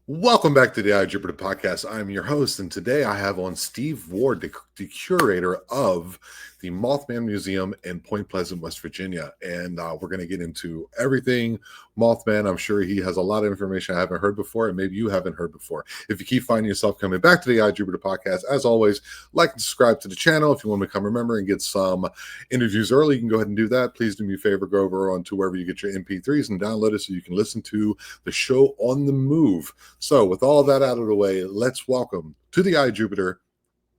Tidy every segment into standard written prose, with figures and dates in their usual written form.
Welcome back to the I Jupiter podcast. I'm your host, and today I have on Steve Ward, the curator of the Mothman Museum in Point Pleasant, West Virginia. And we're going to get into everything Mothman. I'm sure he has a lot of information I haven't heard before, and maybe you haven't heard before. If you keep finding yourself coming back to the I Jupiter podcast, as always, like and subscribe to the channel. If you want to become a member and get some interviews early, you can go ahead and do that. Please do me a favor, go over on to wherever you get your MP3s and download it so you can listen to the show on the move. So with all that out of the way, let's welcome to the I Jupiter,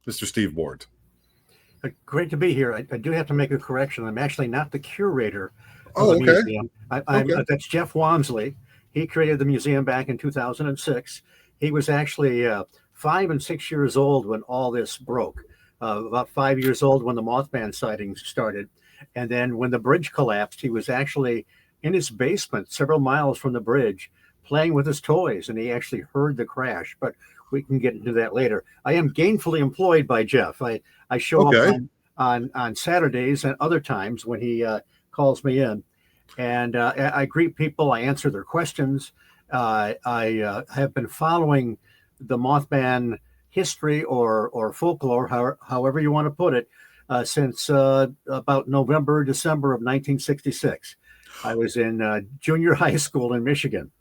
Mr. Steve Ward. Great to be here. I do have to make a correction. I'm actually not the curator of Oh, the okay. museum. That's Jeff Walmsley. He created the museum back in 2006. He was actually 5 and 6 years old when all this broke. About 5 years old when the Mothman sightings started. And then when the bridge collapsed, he was actually in his basement several miles from the bridge playing with his toys, and he actually heard the crash. But we can get into that later. I am gainfully employed by Jeff. I show up on Saturdays and other times when he calls me in, and I greet people. I answer their questions. I have been following the Mothman history or folklore, however you want to put it, since about November, December of 1966. I was in junior high school in Michigan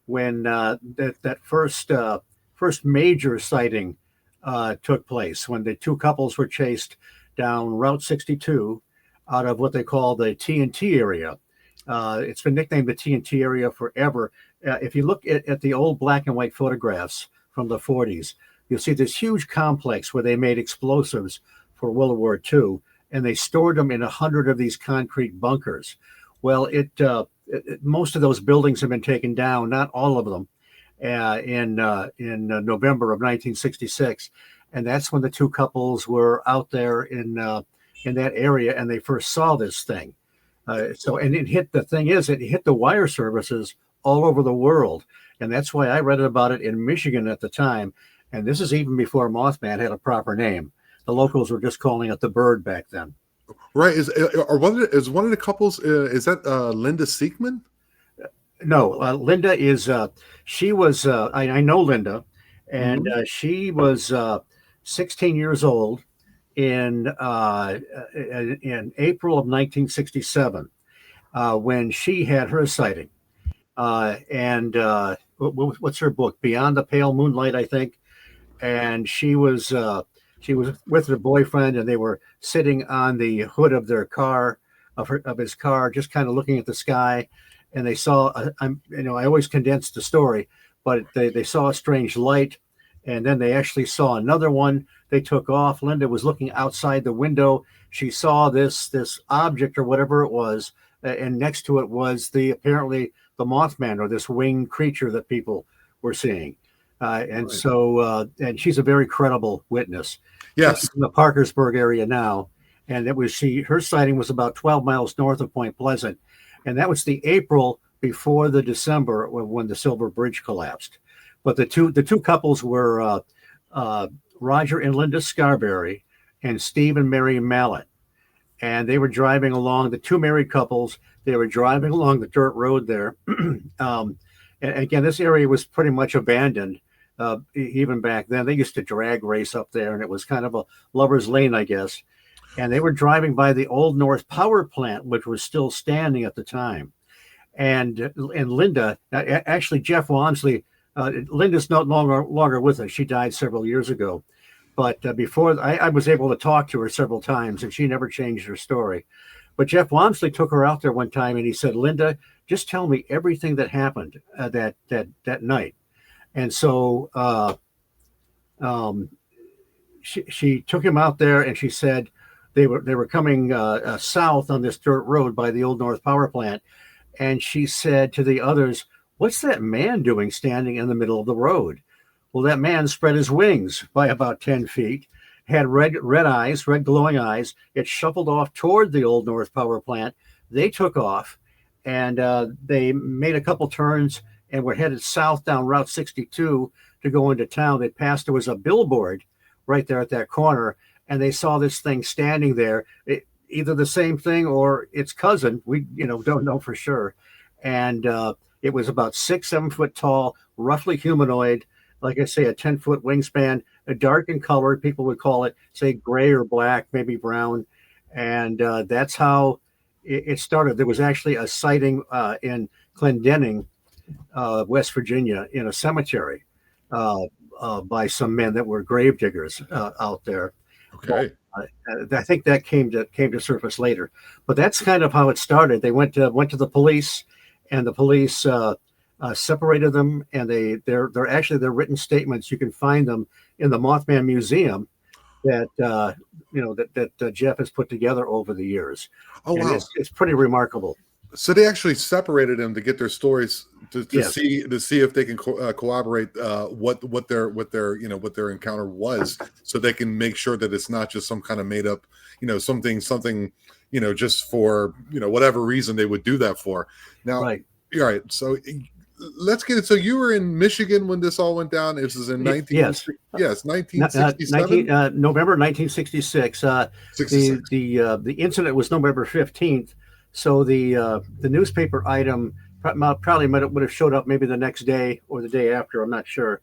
when that first major sighting took place, when the two couples were chased down Route 62 out of what they call the TNT area. It's been nicknamed the TNT area forever. If you look at the old black and white photographs from the 40s, you'll see this huge complex where they made explosives for World War II, and they stored them in 100 of these concrete bunkers. Well, most of those buildings have been taken down, not all of them, in November of 1966, and that's when the two couples were out there in that area, and they first saw this thing. And it hit the wire services all over the world, and that's why I read about it in Michigan at the time. And this is even before Mothman had a proper name. The locals were just calling it the bird back then. Right. Is one of the couples, is that Linda Siegman? No, Linda is, she was, I know Linda, and she was 16 years old in April of 1967 when she had her sighting. What's her book? Beyond the Pale Moonlight, I think. And she was with her boyfriend, and they were sitting on the hood of their car, of his car, just kind of looking at the sky. And they saw, I always condense the story, but they saw a strange light, and then they actually saw another one. They took off. Linda was looking outside the window. She saw this object or whatever it was, and next to it was apparently the Mothman, or this winged creature that people were seeing. And she's a very credible witness. Yes. She's in the Parkersburg area now. And her sighting was about 12 miles north of Point Pleasant. And that was the April before the December when the Silver Bridge collapsed. But the two couples were Roger and Linda Scarberry and Steve and Mary Mallett. And they were driving along, the two married couples, they were driving along the dirt road there. And again, this area was pretty much abandoned. Even back then, they used to drag race up there, and it was kind of a lover's lane, I guess. And they were driving by the Old North Power Plant, which was still standing at the time. And Linda, actually Jeff Walmsley, Linda's no longer with us. She died several years ago. But before I was able to talk to her several times, and she never changed her story. But Jeff Walmsley took her out there one time, and he said, "Linda, just tell me everything that happened that night." And so she took him out there, and she said they were coming south on this dirt road by the Old North Power Plant, and she said to the others, "What's that man doing standing in the middle of the road?" Well, that man spread his wings by about 10 feet, had red eyes, red glowing eyes. It shuffled off toward the Old North Power Plant. They took off, and they made a couple turns and were headed south down Route 62 to go into town. They passed, there was a billboard right there at that corner, and they saw this thing standing there, either the same thing or its cousin. We don't know for sure. And It was about 6, 7 foot tall, roughly humanoid. Like I say, a 10-foot wingspan, a dark in color. People would call it, say, gray or black, maybe brown. And that's how it started. There was actually a sighting in Clendening, West Virginia, in a cemetery by some men that were grave diggers out there. But, Okay. I think that came to surface later, but that's kind of how it started. They went to the police, and the police separated them, and they're actually their written statements. You can find them in the Mothman Museum that that Jeff has put together over the years, Oh and wow. it's pretty remarkable. So they actually separated them to get their stories to Yes, see if they can corroborate what their encounter was, so they can make sure that it's not just some kind of made up something just for whatever reason they would do that for. Now, right. all right, so let's get it. So you were in Michigan when this all went down. This is in Yes. 1967, November 1966. The 66. the incident was November 15th. So the newspaper item probably would have showed up maybe the next day or the day after. I'm not sure.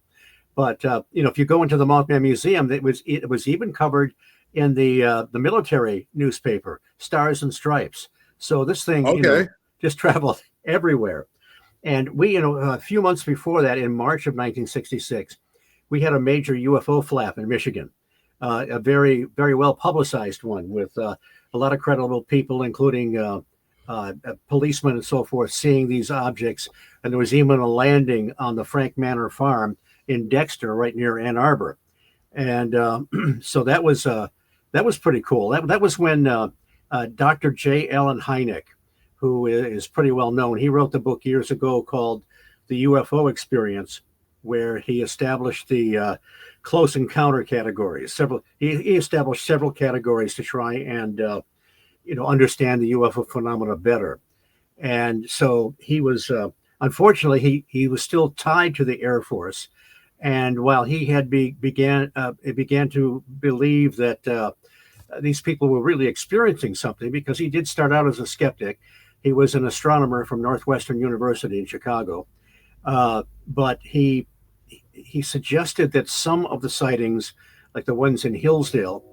But if you go into the Mothman Museum, it was even covered in the military newspaper, Stars and Stripes. So this thing, Okay. just traveled everywhere. And we, a few months before that, in March of 1966, we had a major UFO flap in Michigan, a very, very well publicized one with a lot of credible people, including policemen and so forth, seeing these objects. And there was even a landing on the Frank Manor farm in Dexter, right near Ann Arbor. And so that was pretty cool. That was when Dr. J. Allen Hynek, who is pretty well known, he wrote the book years ago called The UFO Experience, where he established the close encounter categories. He established several categories to try and understand the UFO phenomena better. And so he was, unfortunately, he was still tied to the Air Force. And while he had began to believe that these people were really experiencing something, because he did start out as a skeptic. He was an astronomer from Northwestern University in Chicago, but he suggested that some of the sightings, like the ones in Hillsdale,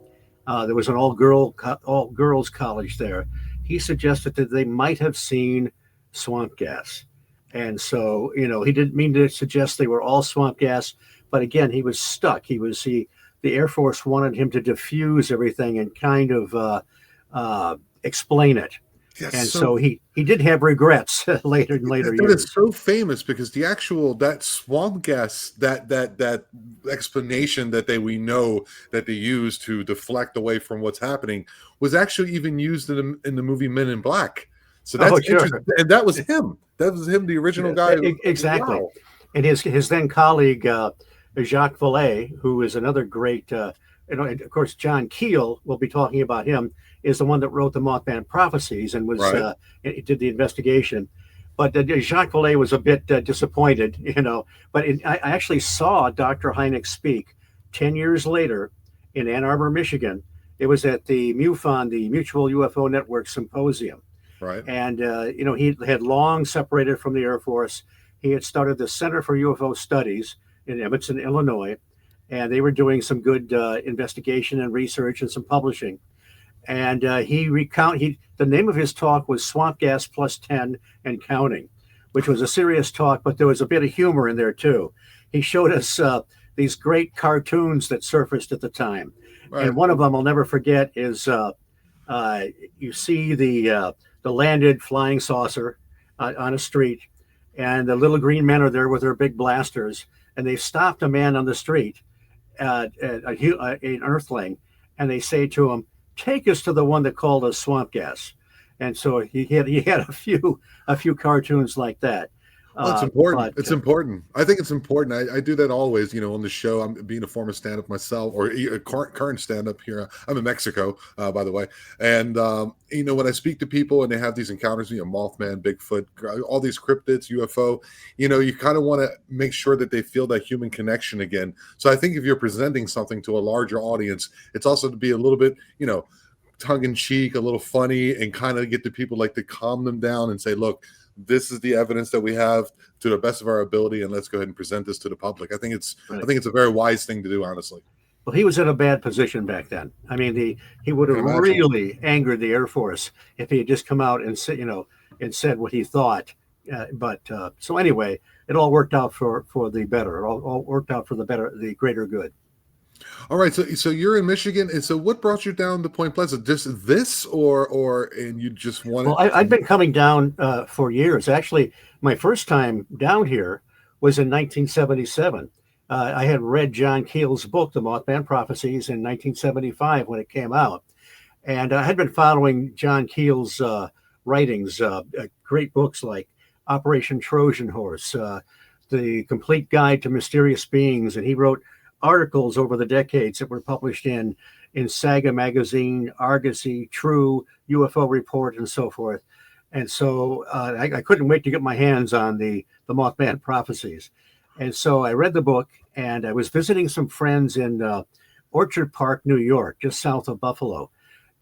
there was an all girls college there. He suggested that they might have seen swamp gas, and so he didn't mean to suggest they were all swamp gas, but again, he was stuck. The Air Force wanted him to diffuse everything and kind of explain it. Yes, And so he did have regrets later in later that years. is so famous because that swamp gas, that explanation that we know that they use to deflect away from what's happening, was actually even used in the movie Men in Black. So that's Sure. interesting, and that was him. That was him, the original guy. Exactly. Wow. And his then colleague Jacques Vallée, who is another great, of course, John Keel, we'll be talking about him, is the one that wrote the Mothman Prophecies and was Right. Did the investigation. But Jacques Vallée was a bit disappointed, But I actually saw Dr. Hynek speak 10 years later in Ann Arbor, Michigan. It was at the MUFON, the Mutual UFO Network Symposium. Right. And, he had long separated from the Air Force. He had started the Center for UFO Studies in Evanston, Illinois, and they were doing some good investigation and research and some publishing. And the name of his talk was Swamp Gas Plus 10 and Counting, which was a serious talk, but there was a bit of humor in there too. He showed us these great cartoons that surfaced at the time. Right. And one of them I'll never forget is you see the landed flying saucer on a street, and the little green men are there with their big blasters, and they stopped a man on the street, an earthling, and they say to him, "Take us to the one that called us swamp gas." And so he had a few cartoons like that. Well, it's important. It's important. I think it's important. I do that always, on the show. I'm being a former stand-up myself, or a current stand-up here. I'm in Mexico, by the way. And, when I speak to people and they have these encounters, Mothman, Bigfoot, all these cryptids, UFO, you kind of want to make sure that they feel that human connection again. So I think if you're presenting something to a larger audience, it's also to be a little bit, tongue in cheek, a little funny, and kind of get the people to calm them down and say, look, this is the evidence that we have to the best of our ability, and let's go ahead and present this to the public. I think it's a very wise thing to do, honestly. Well, he was in a bad position back then. I mean, he would have really angered the Air Force if he had just come out and said, and said what he thought. So anyway, it all worked out for the better. It all worked out for the better, the greater good. All right, so you're in Michigan, and so what brought you down to Point Pleasant? Just this, and you just wanted? Well, I've been coming down for years. Actually, my first time down here was in 1977. I had read John Keel's book, The Mothman Prophecies, in 1975 when it came out, and I had been following John Keel's writings, great books like Operation Trojan Horse, The Complete Guide to Mysterious Beings, and he wrote articles over the decades that were published in Saga Magazine, Argosy, True, UFO Report, and so forth. And so I couldn't wait to get my hands on the Mothman Prophecies. And so I read the book, and I was visiting some friends in Orchard Park, New York, just south of Buffalo.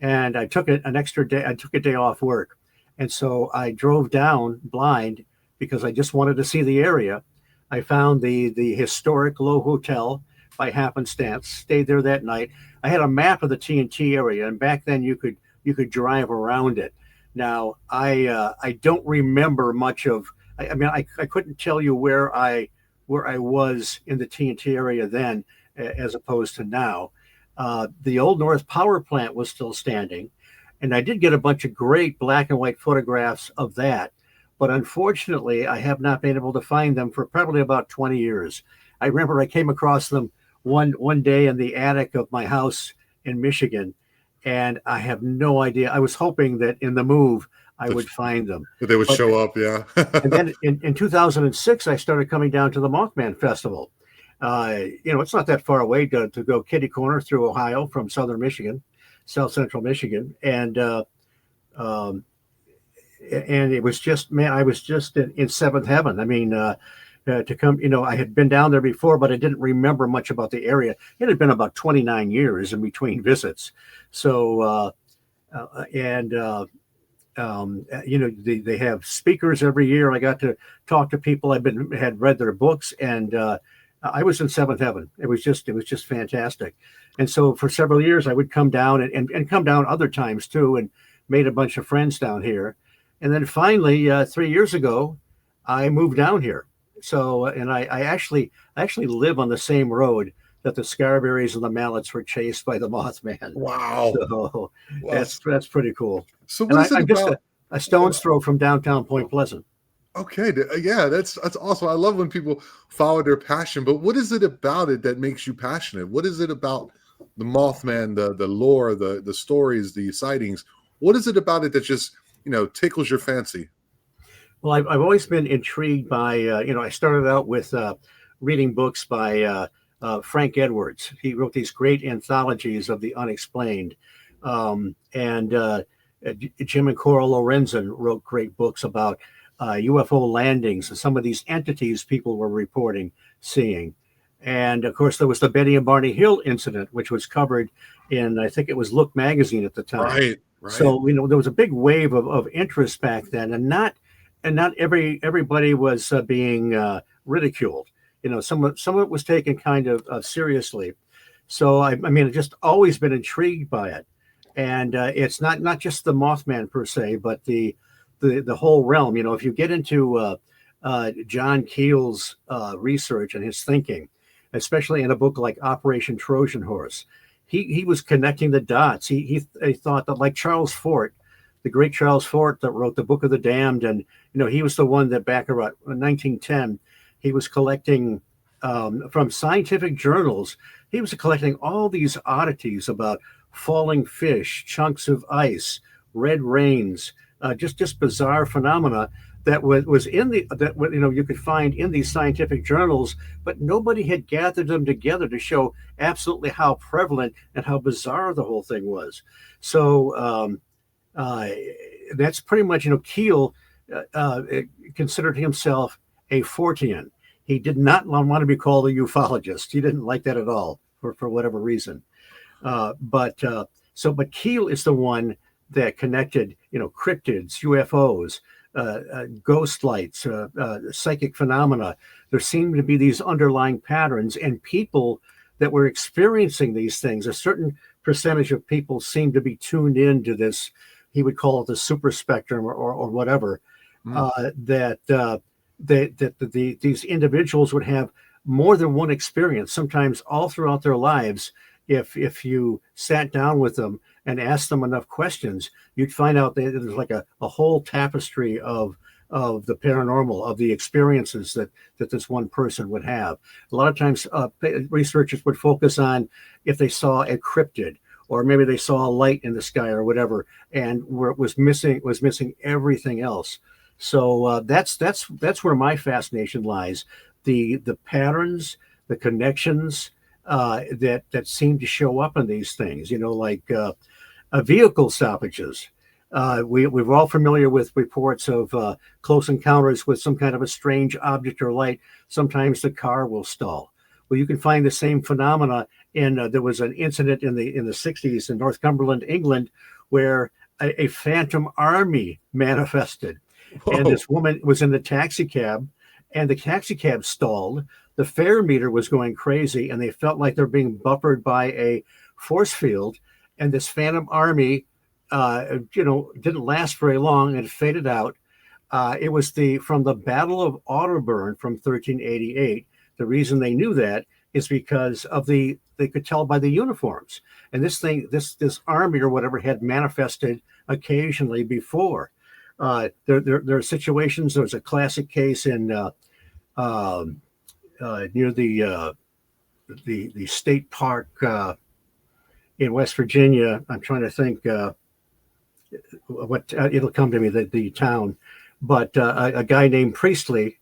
And I took an extra day. I took a day off work. And so I drove down blind because I just wanted to see the area. I found the historic Low Hotel by happenstance, stayed there that night. I had a map of the TNT area, and back then you could drive around it. Now I don't remember much of. I couldn't tell you where I was in the TNT area then, as opposed to now. The Old North Power Plant was still standing, and I did get a bunch of great black and white photographs of that. But unfortunately, I have not been able to find them for probably about 20 years. I remember I came across them one day in the attic of my house in Michigan, and I have no idea. I was hoping that in the move I would find them. That they would show up, yeah. And then in 2006, I started coming down to the Mothman Festival. It's not that far away to go kitty corner through Ohio from southern Michigan, south central Michigan, and it was just, man, I was just in seventh heaven. I mean, to come, I had been down there before, but I didn't remember much about the area. It had been about 29 years in between visits. So, they have speakers every year. I got to talk to people. Had read their books, and I was in seventh heaven. It was just fantastic. And so for several years, I would come down and come down other times too, and made a bunch of friends down here. And then finally, 3 years ago, I moved down here. So, and I actually live on the same road that the Scarberries and the Mallets were chased by the Mothman. Wow. So that's pretty cool. So what is it I'm about? just a stone's throw from downtown Point Pleasant. Okay. Yeah, that's awesome. I love when people follow their passion, but what is it about it that makes you passionate? What is it about the Mothman, the lore, the stories, the sightings? What is it about it that just, tickles your fancy? Well, I've always been intrigued by, I started out with reading books by Frank Edwards. He wrote these great anthologies of the unexplained. And Jim and Cora Lorenzen wrote great books about UFO landings and some of these entities people were reporting seeing. And of course, there was the Betty and Barney Hill incident, which was covered in, I think it was Look magazine at the time. Right. So, there was a big wave of interest back then, and not everybody was being ridiculed. Some of it was taken kind of seriously. So I've just always been intrigued by it, and it's not just the Mothman per se, but the whole realm. If you get into John Keel's research and his thinking, especially in a book like Operation Trojan Horse, he was connecting the dots. He thought that, like Charles Fort, the great Charles Fort that wrote the Book of the Damned, and he was the one that back around 1910, he was collecting from scientific journals. He was collecting all these oddities about falling fish, chunks of ice, red rains, just bizarre phenomena that was in you could find in these scientific journals, but nobody had gathered them together to show absolutely how prevalent and how bizarre the whole thing was. So that's pretty much, Keel considered himself a Fortean. He did not want to be called a ufologist. He didn't like that at all for whatever reason. But Keel is the one that connected, cryptids, UFOs, ghost lights, psychic phenomena. There seemed to be these underlying patterns, and people that were experiencing these things, a certain percentage of people seemed to be tuned into this. He would call it the super spectrum or whatever. Mm. These individuals would have more than one experience, sometimes all throughout their lives. If you sat down with them and asked them enough questions, you'd find out that there's like a whole tapestry of the paranormal, of the experiences that this one person would have. A lot of times researchers would focus on if they saw a cryptid, or maybe they saw a light in the sky or whatever, and where it was missing everything else. So that's where my fascination lies. The patterns, the connections that seem to show up in these things, like vehicle stoppages. We're all familiar with reports of close encounters with some kind of a strange object or light. Sometimes the car will stall. Well, you can find the same phenomena there was an incident in the 60s in Northumberland, England, where a phantom army manifested. Whoa. And this woman was in the taxi cab, and the taxi cab stalled. The fare meter was going crazy, and they felt like they're being buffered by a force field. And this phantom army, didn't last very long, and it faded out. It was from the Battle of Otterburn from 1388. The reason they knew that is because of they could tell by the uniforms. And this army or whatever had manifested occasionally before. There are situations. There's a classic case in near the state park in West Virginia. I'm trying to think what it'll come to me, the town, but a guy named Priestley.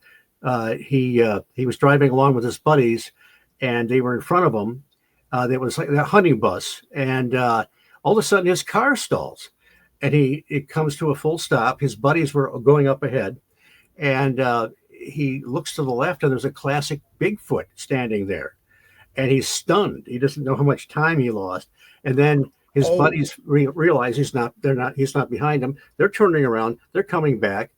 He was driving along with his buddies, and they were in front of him. There was like a hunting bus, and all of a sudden his car stalls, and it comes to a full stop. His buddies were going up ahead, and he looks to the left, and there's a classic Bigfoot standing there, and he's stunned. He doesn't know how much time he lost, and then his buddies realize he's not behind them. They're turning around. They're coming back.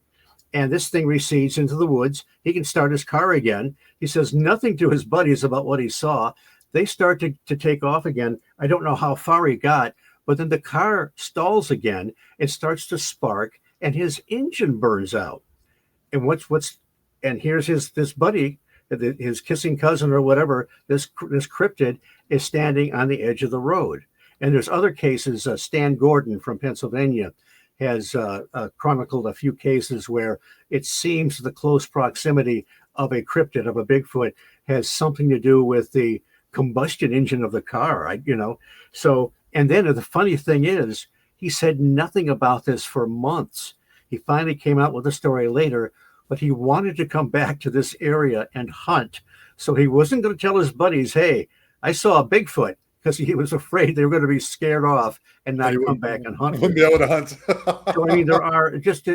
And this thing recedes into the woods. He can start his car again. He says nothing to his buddies about what he saw. They start to take off again. I don't know how far he got, but then the car stalls again. It starts to spark, and his engine burns out. And here's this buddy, his kissing cousin or whatever, this cryptid is standing on the edge of the road. And there's other cases. Stan Gordon from Pennsylvania has chronicled a few cases where it seems the close proximity of a cryptid, of a Bigfoot, has something to do with the combustion engine of the car. So, and then the funny thing is, he said nothing about this for months. He finally came out with a story later, but he wanted to come back to this area and hunt. So he wasn't going to tell his buddies, hey, I saw a Bigfoot, because he was afraid they were going to be scared off and not come back and hunt. Wouldn't be able to hunt. So I mean, there are just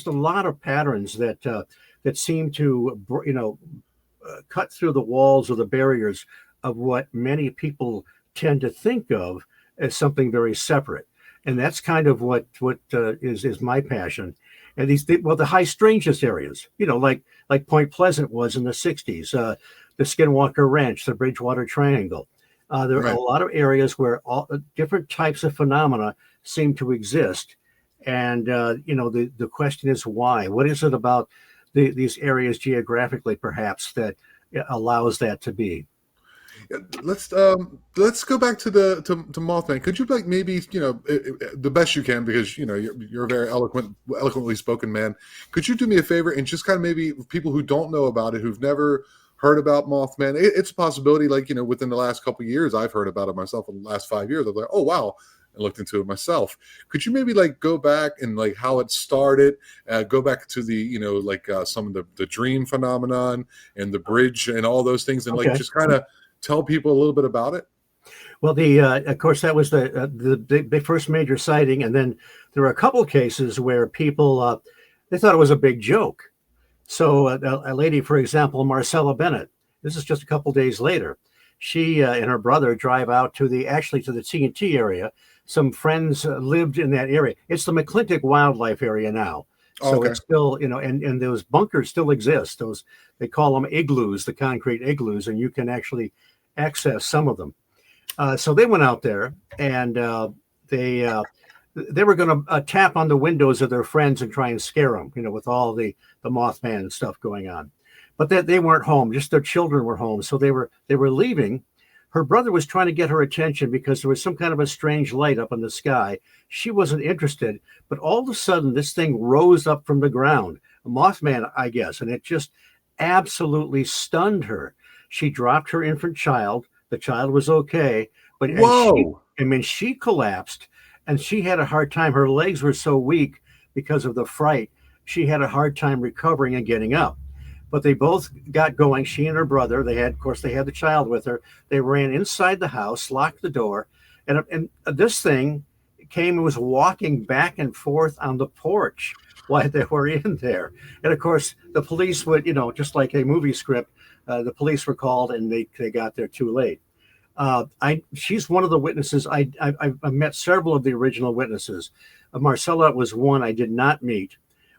a lot of patterns that seem to cut through the walls or the barriers of what many people tend to think of as something very separate, and that's kind of what is my passion. And the high strangeness areas, like Point Pleasant was in the 60s, the Skinwalker Ranch, the Bridgewater Triangle. There are a lot of areas where all different types of phenomena seem to exist. And, the question is why? What is it about these areas geographically, perhaps, that allows that to be? Let's go back to Mothman. Could you maybe the best you can, because you're a very eloquently spoken man. Could you do me a favor and just kind of maybe people who don't know about it, who've never heard about Mothman, it's a possibility. Within the last couple of years, I've heard about it myself. In the last 5 years, I'm like, oh wow, and looked into it myself. Could you maybe go back and how it started? Go back to the some of the dream phenomenon and the bridge and all those things, and just kind of tell people a little bit about it. Well, of course, that was the first major sighting, and then there were a couple of cases where people they thought it was a big joke. So a lady, for example, Marcella Bennett, this is just a couple days later, she and her brother drive out to the TNT area. Some friends lived in that area. It's the McClintock Wildlife area now. Oh, So okay. it's still, and those bunkers still exist. Those, they call them igloos, the concrete igloos, and you can actually access some of them. So they went out there, and they uh, they were going to tap on the windows of their friends and try and scare them, with all the Mothman and stuff going on. But that they weren't home; just their children were home. So they were leaving. Her brother was trying to get her attention because there was some kind of a strange light up in the sky. She wasn't interested, but all of a sudden, this thing rose up from the ground, a Mothman, I guess, and it just absolutely stunned her. She dropped her infant child. The child was okay, but Whoa. she collapsed, and she had a hard time. Her legs were so weak because of the fright. She had a hard time recovering and getting up. But they both got going. She and her brother. Of course, they had the child with her. They ran inside the house, locked the door, and this thing came and was walking back and forth on the porch while they were in there. And of course, the police would, just like a movie script, the police were called, and they got there too late. She's one of the witnesses. I met several of the original witnesses. Marcella was one I did not meet,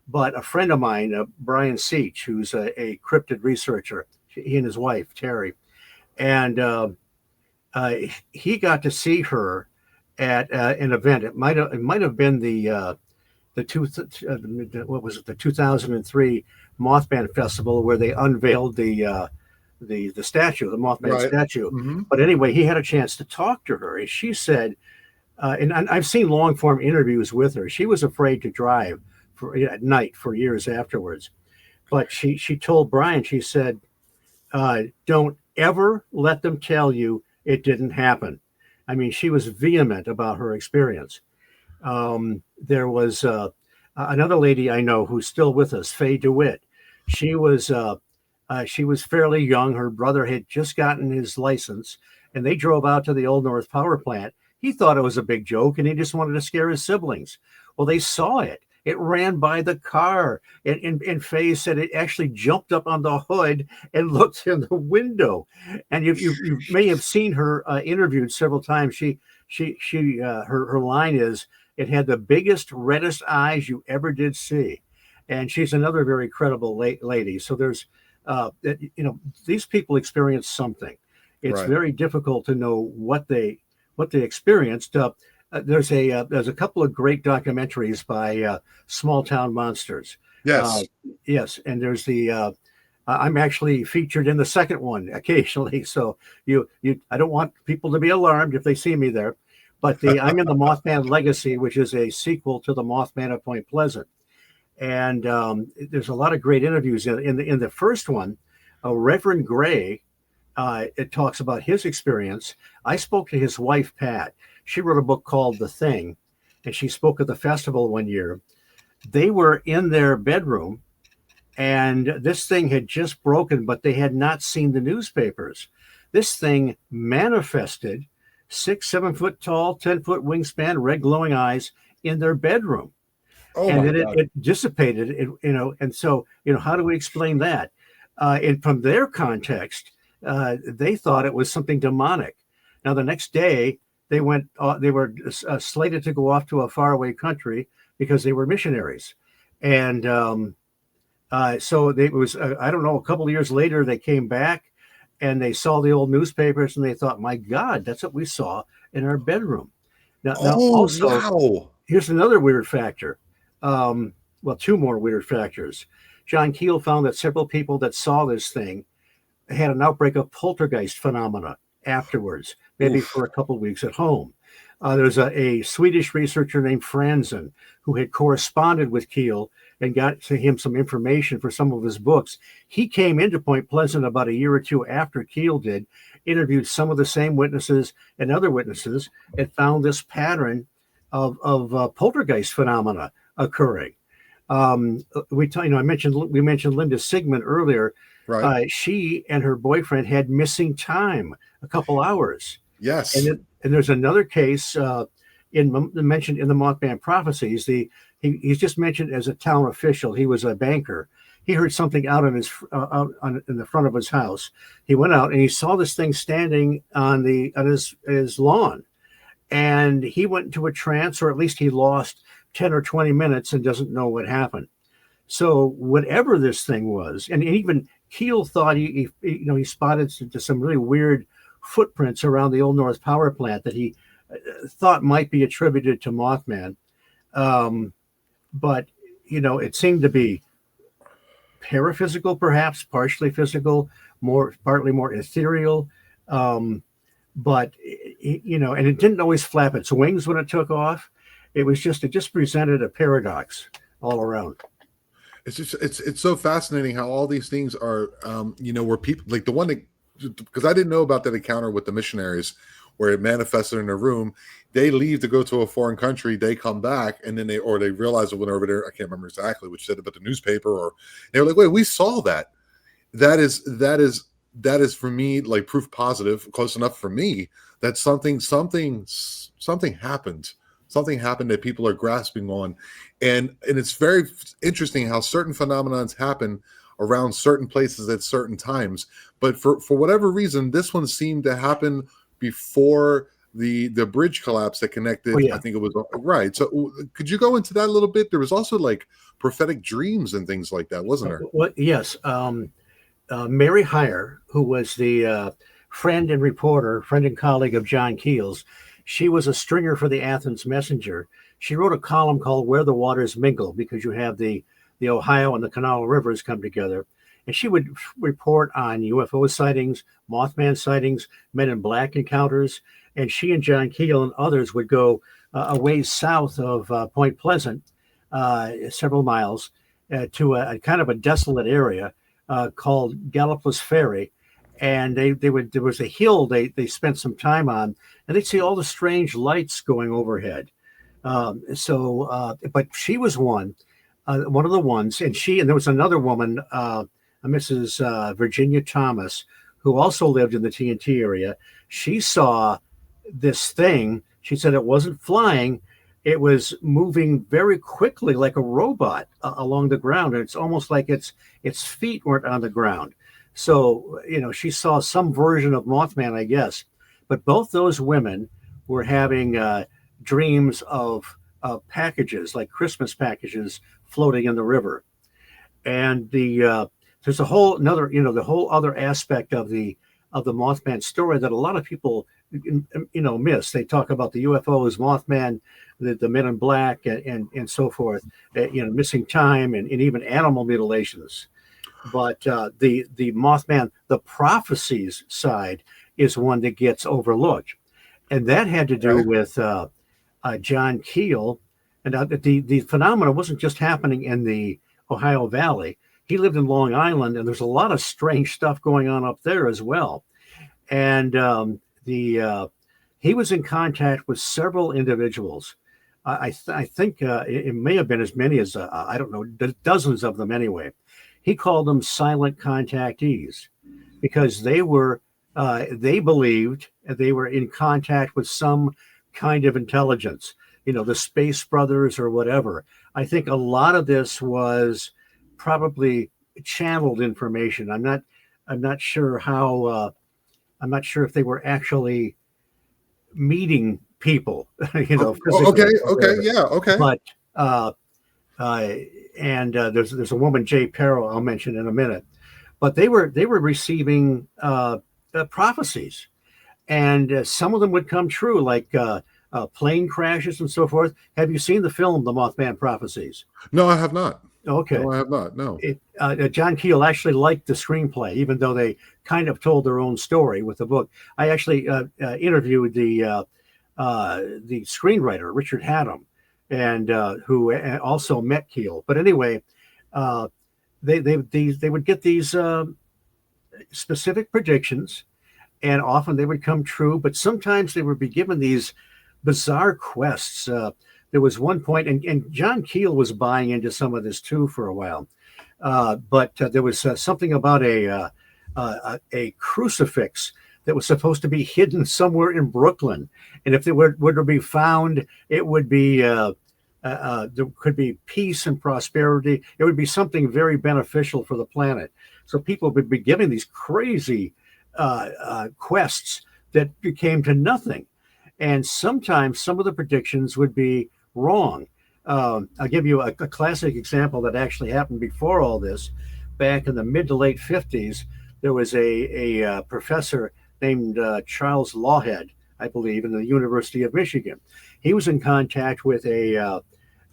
but a friend of mine, Brian Seach, who's a cryptid researcher, he and his wife Terry, and he got to see her at an event. It might have been what was it, the 2003 Mothman Festival, where they unveiled the statue, the Mothman Right. statue. Mm-hmm. But anyway, he had a chance to talk to her, and she said, and I've seen long form interviews with her. She was afraid to drive at night for years afterwards. But she told Brian, she said, "Don't ever let them tell you it didn't happen." I mean, she was vehement about her experience. There was another lady I know who's still with us, Faye DeWitt. She was she was fairly young. Her brother had just gotten his license, and they drove out to the Old North Power Plant. He thought it was a big joke, and he just wanted to scare his siblings. Well, they saw it. It ran by the car, and Faye said it actually jumped up on the hood and looked in the window. And you may have seen her interviewed several times. Her line is, "It had the biggest, reddest eyes you ever did see," and she's another very credible lady. So there's, these people experience something. It's Right. very difficult to know what they experienced. There's a couple of great documentaries by Small Town Monsters. Uh, Yes. yes, and there's I'm actually featured in the second one occasionally. So I don't want people to be alarmed if they see me there. But I'm in the Mothman Legacy, which is a sequel to the Mothman of Point Pleasant. And there's a lot of great interviews in the first one. Reverend Gray, it talks about his experience. I spoke to his wife, Pat. She wrote a book called The Thing, and she spoke at the festival one year. They were in their bedroom, and this thing had just broken, but they had not seen the newspapers. This thing manifested, 6, 7 foot tall, 10-foot wingspan, red glowing eyes, in their bedroom. Oh And my then it, God. it dissipated, and so, how do we explain that? And from their context, they thought it was something demonic. Now, the next day, they were slated to go off to a faraway country because they were missionaries. And so it was, I don't know, a couple of years later, they came back and they saw the old newspapers, and they thought, my God, that's what we saw in our bedroom. Now Oh, also, wow. here's another weird factor. Well, two more weird factors. John Keel found that several people that saw this thing had an outbreak of poltergeist phenomena afterwards, maybe Oof. for a couple of weeks at home. There's a Swedish researcher named Franzen who had corresponded with Keel and got to him some information for some of his books. He came into Point Pleasant about a year or two after Keel did, interviewed some of the same witnesses and other witnesses, and found this pattern of poltergeist phenomena occurring. I mentioned we mentioned Linda Sigmund earlier. Right. She and her boyfriend had missing time, a couple hours. Yes. And there's another case mentioned in the Mothman Prophecies. He's just mentioned as a town official. He was a banker. He heard something out in the front of his house. He went out and he saw this thing standing on his lawn, and he went into a trance, or at least he lost 10 or 20 minutes and doesn't know what happened. So whatever this thing was, and even Keel thought he spotted some really weird footprints around the Old North Power Plant that he thought might be attributed to Mothman. But it seemed to be paraphysical, perhaps partially physical, partly more ethereal. But and it didn't always flap its wings when it took off. It just presented a paradox all around. It's so fascinating how all these things are, where people like the one that, because I didn't know about that encounter with the missionaries where it manifested in a room. They leave to go to a foreign country, they come back, and then they realize it went over there. I can't remember exactly which said about the newspaper, or they were like, wait, we saw that. That is for me like proof positive, close enough for me that something happened. Something happened that people are grasping on. And it's very interesting how certain phenomenons happen around certain places at certain times. But for whatever reason, this one seemed to happen before the bridge collapse that connected. Oh, yeah. I think it was right. So could you go into that a little bit? There was also like prophetic dreams and things like that, wasn't there? Well, yes. Mary Heyer, who was the friend and colleague of John Keel's, she was a stringer for the Athens Messenger. She wrote a column called Where the Waters Mingle, because you have the Ohio and the Kanawha rivers come together. And she would report on UFO sightings, Mothman sightings, Men in Black encounters. And she and John Keel and others would go a ways south of Point Pleasant, several miles, to a kind of a desolate area called Gallipolis Ferry. And there was a hill they spent some time on, and they'd see all the strange lights going overhead. But she was one of the ones, and there was another woman, Mrs. Virginia Thomas, who also lived in the TNT area. She saw this thing. She said it wasn't flying. It was moving very quickly like a robot along the ground. And it's almost like its feet weren't on the ground. So, she saw some version of Mothman, I guess. But both those women were having dreams of packages, like Christmas packages, floating in the river. And there's the whole other aspect of the Mothman story that a lot of people miss. They talk about the UFOs, Mothman, the Men in Black, and so forth. Missing time and even animal mutilations. But the Mothman, the prophecies side, is one that gets overlooked, and that had to do with John Keel. And the phenomena wasn't just happening in the Ohio Valley. He lived in Long Island, and there's a lot of strange stuff going on up there as well. And he was in contact with several individuals. I think it may have been as many as I don't know, dozens of them anyway. He called them silent contactees because they believed they were in contact with some kind of intelligence, the Space Brothers or whatever. I think a lot of this was probably channeled information. I'm not sure how. I'm not sure if they were actually meeting people. Okay, yeah, okay. But there's a woman, Jay Perro, I'll mention in a minute. But they were receiving prophecies, and some of them would come true, like plane crashes and so forth. Have you seen the film, The Mothman Prophecies? No, I have not. Okay. No, I have not. No. John Keel actually liked the screenplay, even though they kind of told their own story with the book. I actually interviewed the screenwriter, Richard Haddam, and who also met Keel. But anyway, they would get these specific predictions, and often they would come true. But sometimes they would be given these bizarre quests. There was one point, and John Keel was buying into some of this too for a while. But there was something about a crucifix that was supposed to be hidden somewhere in Brooklyn, and if it were to be found, it would be there could be peace and prosperity. It would be something very beneficial for the planet. So people would be giving these crazy quests that came to nothing, and sometimes some of the predictions would be wrong. I'll give you a classic example that actually happened before all this. Back in the mid to late 50s, there was a professor named Charles Lawhead, I believe, in the University of Michigan. He was in contact with a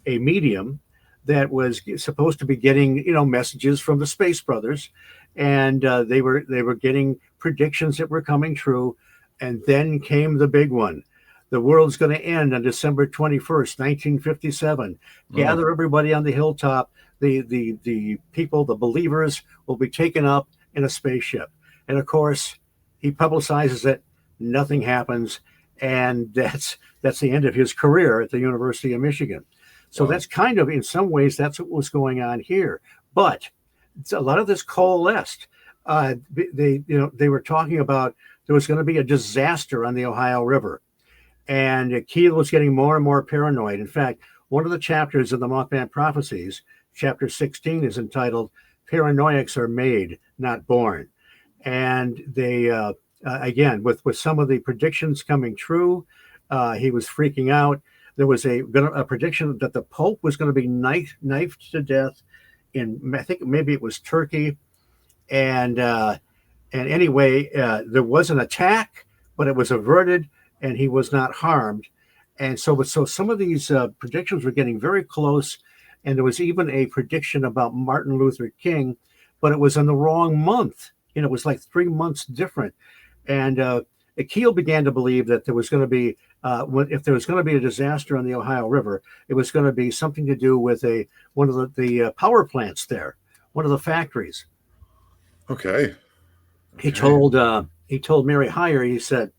medium that was supposed to be getting, messages from the Space Brothers, and they were getting predictions that were coming true. And then came the big one: the world's going to end on December 21st, 1957. Oh, Gather everybody on the hilltop. The people, the believers, will be taken up in a spaceship. And of course, he publicizes it. Nothing happens, and that's the end of his career at the University of Michigan. So wow. that's kind of, in some ways, that's what was going on here. But a lot of this coalesced. They were talking about there was going to be a disaster on the Ohio River, and Keel was getting more and more paranoid. In fact, one of the chapters of the Mothman Prophecies, chapter 16, is entitled "Paranoiacs Are Made, Not Born," and they again, with some of the predictions coming true, he was freaking out. There was a prediction that the Pope was going to be knifed to death in, I think maybe it was Turkey, and anyway, there was an attack, but it was averted, and he was not harmed. And so some of these predictions were getting very close, and there was even a prediction about Martin Luther King, but it was in the wrong month. It was like 3 months different. And Keel began to believe that there was going to be, if there was going to be a disaster on the Ohio River, it was going to be something to do with one of the power plants there, one of the factories. Okay. He Okay. told Mary Hyre, he said,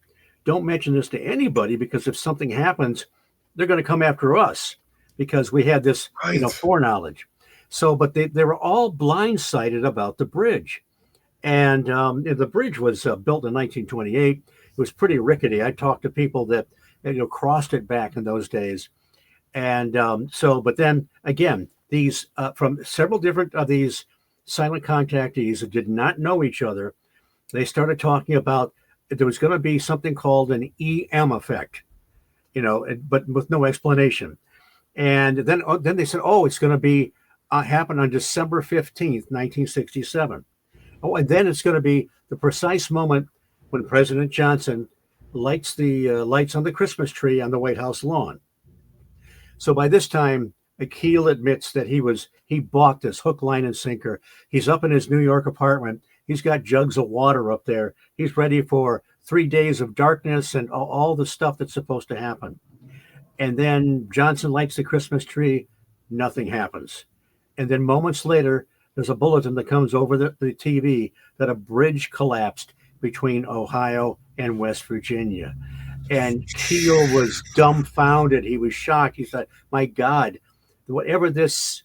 "Don't mention this to anybody, because if something happens, they're going to come after us, because we had this, Right. foreknowledge." So, but they were all blindsided about the bridge. And the bridge was built in 1928. It was pretty rickety. I talked to people that crossed it back in those days. And but then again, these from several different of these silent contactees that did not know each other, they started talking about there was going to be something called an EM effect, but with no explanation. And then they said, "Oh, it's going to be happen on December 15th, 1967. Oh, and then it's going to be the precise moment when President Johnson lights the lights on the Christmas tree on the White House lawn." So by this time, Akil admits that he bought this hook, line, and sinker. He's up in his New York apartment. He's got jugs of water up there. He's ready for 3 days of darkness and all the stuff that's supposed to happen. And then Johnson lights the Christmas tree. Nothing happens. And then moments later, there's a bulletin that comes over the TV that a bridge collapsed between Ohio and West Virginia. And Keel was dumbfounded. He was shocked. He thought, "My God, whatever this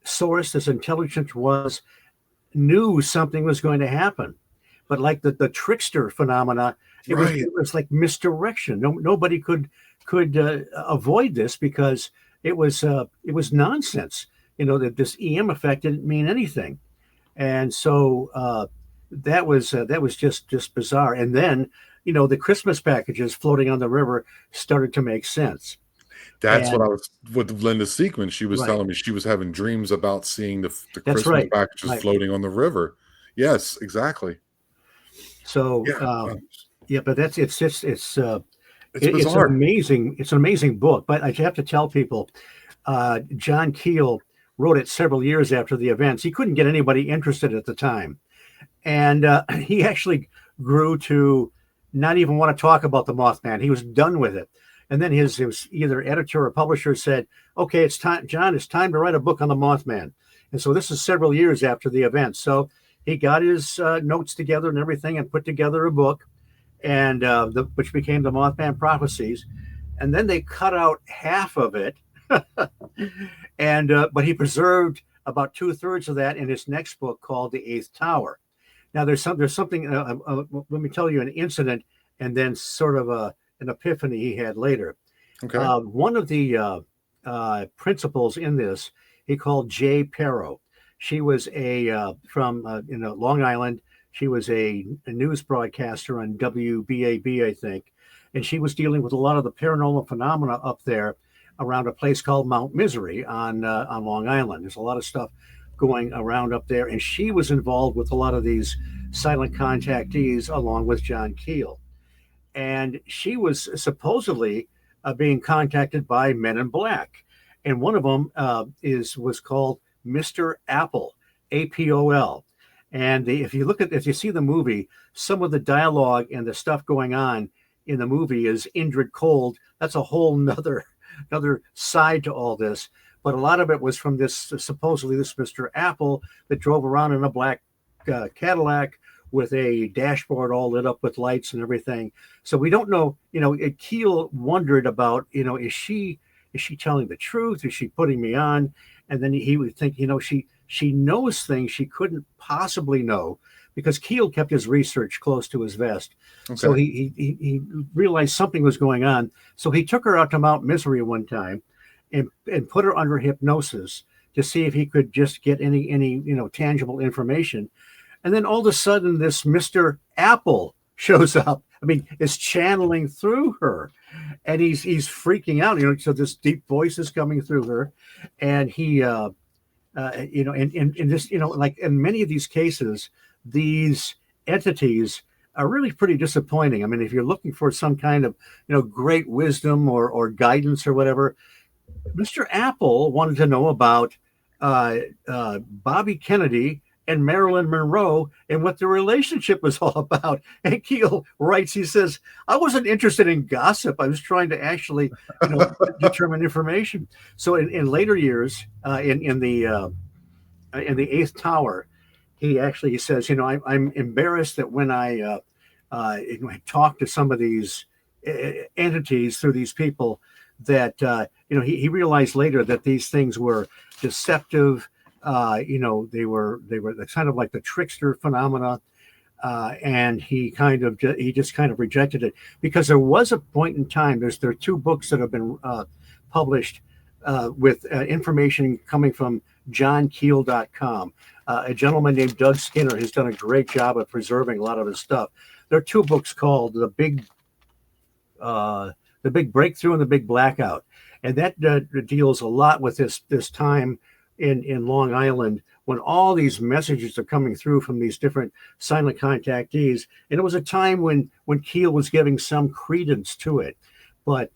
source, this intelligence was, knew something was going to happen." But like the trickster phenomena, Right. it was like misdirection. Nobody could avoid this, because it was nonsense. That this EM effect didn't mean anything. And so that was just bizarre. And then the Christmas packages floating on the river started to make sense. That's what And I was with Linda Sequin. She was right, telling me she was having dreams about seeing the that's Christmas right, packages right. floating on the river. Yes, exactly. So Yeah. yeah, but that's It's it's bizarre. an amazing book. But I have to tell people, John Keel wrote it several years after the events. He couldn't get anybody interested at the time, and he actually grew to not even want to talk about the Mothman. He was done with it. And then his either editor or publisher said, "Okay, it's time, John. It's time to write a book on the Mothman." And so this is several years after the event. So he got his notes together and everything, and put together a book, and which became the Mothman Prophecies. And then they cut out half of it, and but he preserved about 2/3 of that in his next book called The Eighth Tower. Now there's something. Let me tell you an incident, and then sort of an epiphany he had later. Okay. One of the principals in this, he called Jay Perro. She was from Long Island. She was a news broadcaster on WBAB, I think, and she was dealing with a lot of the paranormal phenomena up there. around a place called Mount Misery on Long Island. There's a lot of stuff going around up there, and she was involved with a lot of these silent contactees along with John Keel. And she was supposedly being contacted by men in black, and one of them was called Mr. Apple, APOL. And if you see the movie, some of the dialogue and the stuff going on in the movie is Indrid Cold. That's a whole another side to all this. But a lot of it was from this supposedly this Mr. Apple that drove around in a black Cadillac with a dashboard all lit up with lights and everything. So we don't know. Keel wondered about, is she telling the truth? Is she putting me on? And then he would think, she knows things she couldn't possibly know, because Keel kept his research close to his vest. Okay. So he realized something was going on. So he took her out to Mount Misery one time and put her under hypnosis to see if he could just get any tangible information. And then all of a sudden, this Mr. Apple shows up. I mean, is channeling through her, and he's freaking out. So this deep voice is coming through her, and he, in this, like in many of these cases, these entities are really pretty disappointing. I mean, if you're looking for some kind of, great wisdom or guidance or whatever, Mr. Apple wanted to know about Bobby Kennedy and Marilyn Monroe and what the relationship was all about. And Keel writes, he says, I wasn't interested in gossip. I was trying to actually, determine information. So in later years, in the Eighth Tower, he says, I'm embarrassed that when I talk to some of these entities through these people, that he realized later that these things were deceptive. They were kind of like the trickster phenomena, and he just kind of rejected it, because there was a point in time. There are two books that have been published with information coming from johnkeel.com. A gentleman named Doug Skinner has done a great job of preserving a lot of his stuff. There are two books called The Big Breakthrough and The Big Blackout, and that deals a lot with this time in Long Island, when all these messages are coming through from these different silent contactees. And it was a time when Keel was giving some credence to it. But,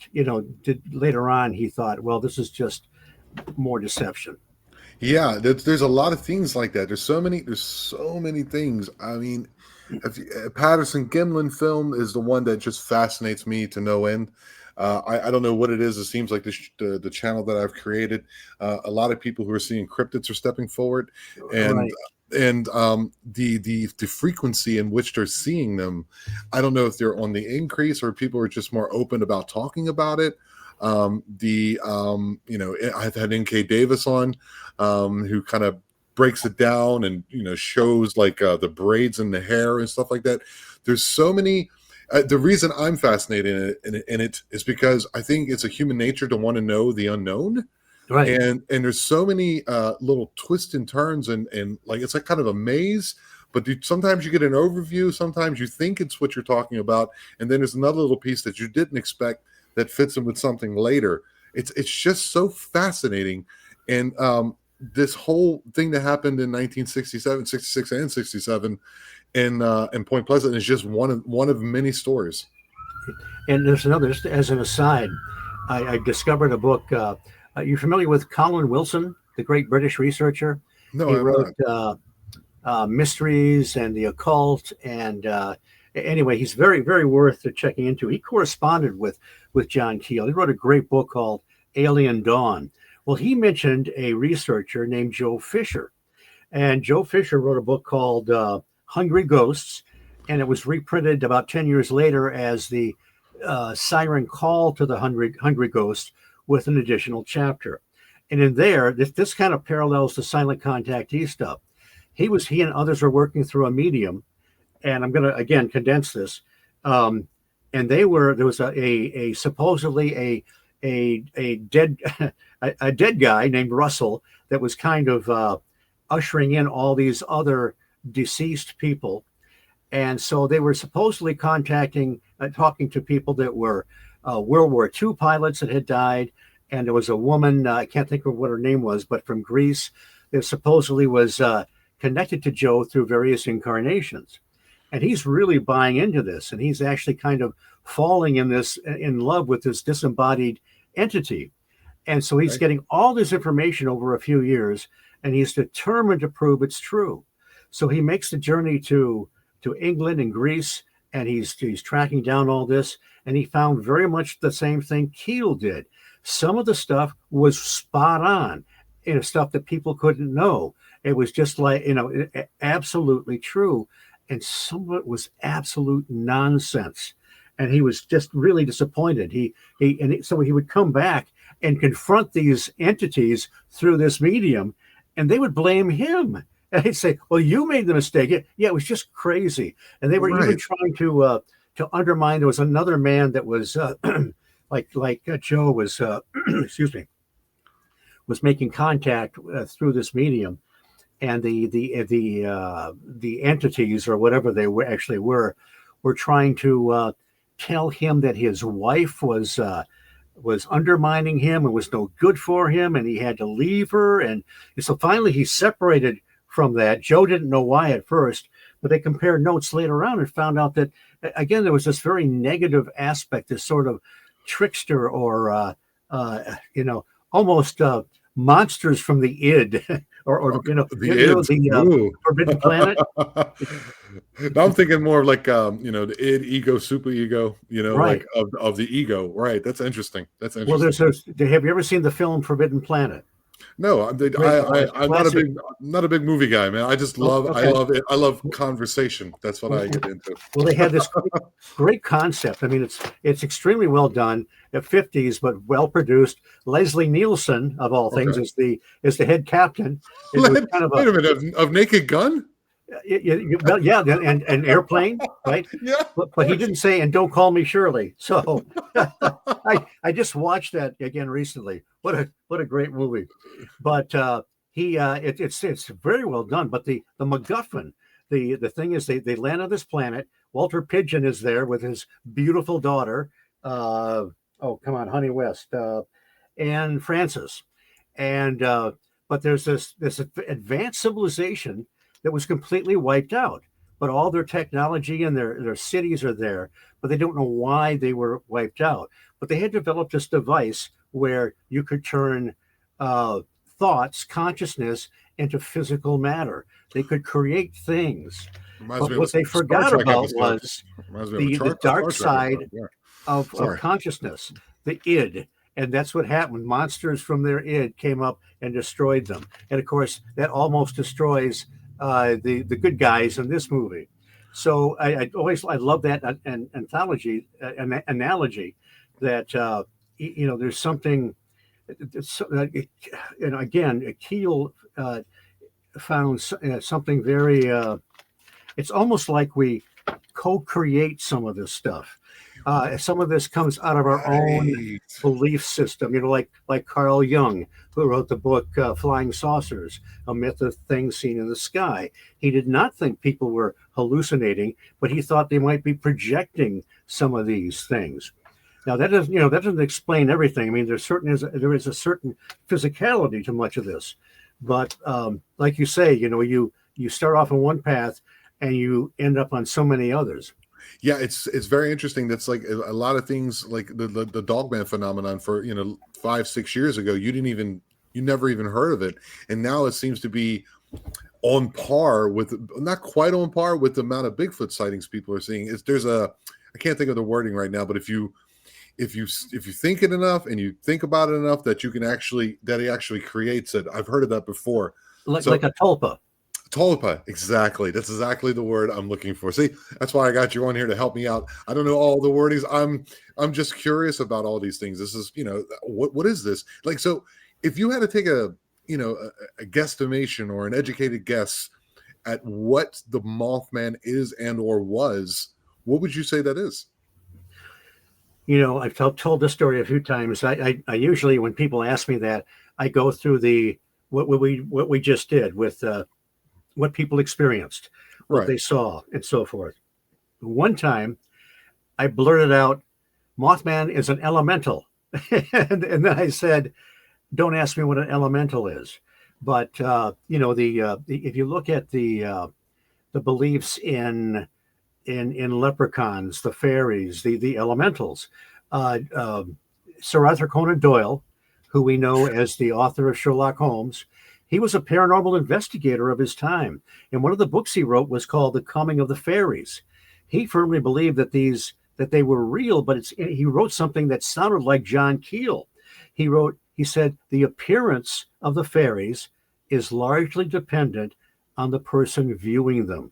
later on, he thought, well, this is just more deception. Yeah, there's a lot of things like that. There's so many things. I mean, Patterson Gimlin film is the one that just fascinates me to no end. I don't know what it is. It seems like the channel that I've created, a lot of people who are seeing cryptids are stepping forward, and Right. and the frequency in which they're seeing them, I don't know if they're on the increase or people are just more open about talking about it. I've had N.K. Davis on, who kind of breaks it down and shows like the braids in the hair and stuff like that. There's so many. The reason I'm fascinated in it is because I think it's a human nature to want to know the unknown. Right. And there's so many little twists and turns and like it's like kind of a maze. But sometimes you get an overview. Sometimes you think it's what you're talking about, and then there's another little piece that you didn't expect that fits in with something later. It's just so fascinating. And this whole thing that happened in 1967, 66, and 67 in Point Pleasant is just one of many stories. And there's another, just as an aside, I discovered a book. You're familiar with Colin Wilson, the great British researcher? No, he I'm wrote Mysteries and the Occult. And anyway, he's very, very worth checking into. He corresponded with John Keel. He wrote a great book called Alien Dawn. Well, he mentioned a researcher named Joe Fisher. And Joe Fisher wrote a book called Hungry Ghosts, and it was reprinted about 10 years later as the Siren Call to the Hungry Ghosts, with an additional chapter. And in there, this kind of parallels the silent contactee stuff. He and others were working through a medium, and I'm going to again condense this. And there was a supposedly a dead a dead guy named Russell that was kind of ushering in all these other deceased people. And so they were supposedly talking to people that were World War II pilots that had died, and there was a woman, I can't think of what her name was, but from Greece, that supposedly was connected to Joe through various incarnations. And he's really buying into this, and he's actually kind of falling in love with this disembodied entity. And so he's Okay. getting all this information over a few years, and he's determined to prove it's true. So he makes the journey to England and Greece, and he's tracking down all this, and he found very much the same thing Keel did. Some of the stuff was spot on, stuff that people couldn't know. It was just like, absolutely true. And some of it was absolute nonsense. And he was just really disappointed. So he would come back and confront these entities through this medium, and they would blame him. And he'd say, "Well, you made the mistake." Yeah, it was just crazy. And they were even trying to undermine. There was another man that was like Joe was, excuse me, was making contact through this medium, and the entities, or whatever they were trying to tell him that his wife was undermining him and was no good for him, and he had to leave her. And so finally he separated from that. Joe didn't know why at first, but they compared notes later on and found out that, again, there was this very negative aspect, this sort of trickster, or almost monsters from the id, or the Forbidden Planet. Now I'm thinking more of like the id, ego, super ego, Right. like of the ego. Right. That's interesting. Well, have you ever seen the film Forbidden Planet? No, I'm not a big movie guy, man. I just love Okay. I love it. I love conversation. That's what I get into. Well, they had this great concept. I mean, it's extremely well done, the 50s, but well produced. Leslie Nielsen, of all things, is the head captain. It was kind of Wait a minute, of Naked Gun? Yeah, and Airplane, right? Yeah. But he didn't say, "And don't call me Shirley." So I just watched that again recently. What a great movie. But it's very well done. But the MacGuffin, the thing is, they land on this planet. Walter Pidgeon is there with his beautiful daughter. Oh, come on, Honey West, and Francis, and but there's this advanced civilization that was completely wiped out. But all their technology and their cities are there, but they don't know why they were wiped out. But they had developed this device where you could turn thoughts, consciousness, into physical matter. They could create things. But what they forgot about was the dark side of consciousness, the id. And that's what happened. Monsters from their id came up and destroyed them. And of course, that almost destroys the good guys in this movie. So I love that analogy that there's something. Again, Keel found something very. It's almost like we co-create some of this stuff. Some of this comes out of our own belief system, like Carl Jung, who wrote the book Flying Saucers, A Myth of Things Seen in the Sky. He did not think people were hallucinating, but he thought they might be projecting some of these things. Now that doesn't explain everything. I mean, there is a certain physicality to much of this, but like you say, you start off on one path and you end up on so many others. Yeah, it's very interesting. That's like a lot of things, like the Dogman phenomenon for 5-6 years ago. You never even heard of it, and now it seems to be on par with, not quite on par with the amount of Bigfoot sightings people are seeing. I can't think of the wording right now, but if you think it enough and you think about it enough that he actually creates it. I've heard of that before. Like a tulpa. Tulpa, exactly. That's exactly the word I'm looking for. See, that's why I got you on here to help me out. I don't know all the wordings. I'm just curious about all these things. This is, what is this? Like, so if you had to take a guesstimation or an educated guess at what the Mothman is and or was, what would you say that is? I've told this story a few times. I usually, when people ask me that, I go through what we just did with what people experienced, what they saw, and so forth. One time, I blurted out, "Mothman is an elemental," And then I said, don't ask me what an elemental is. But if you look at the beliefs in leprechauns, the fairies, the elementals, Sir Arthur Conan Doyle, who we know as the author of Sherlock Holmes, he was a paranormal investigator of his time. And one of the books he wrote was called The Coming of the Fairies. He firmly believed that they were real, but he wrote something that sounded like John Keel. He said, the appearance of the fairies is largely dependent on the person viewing them,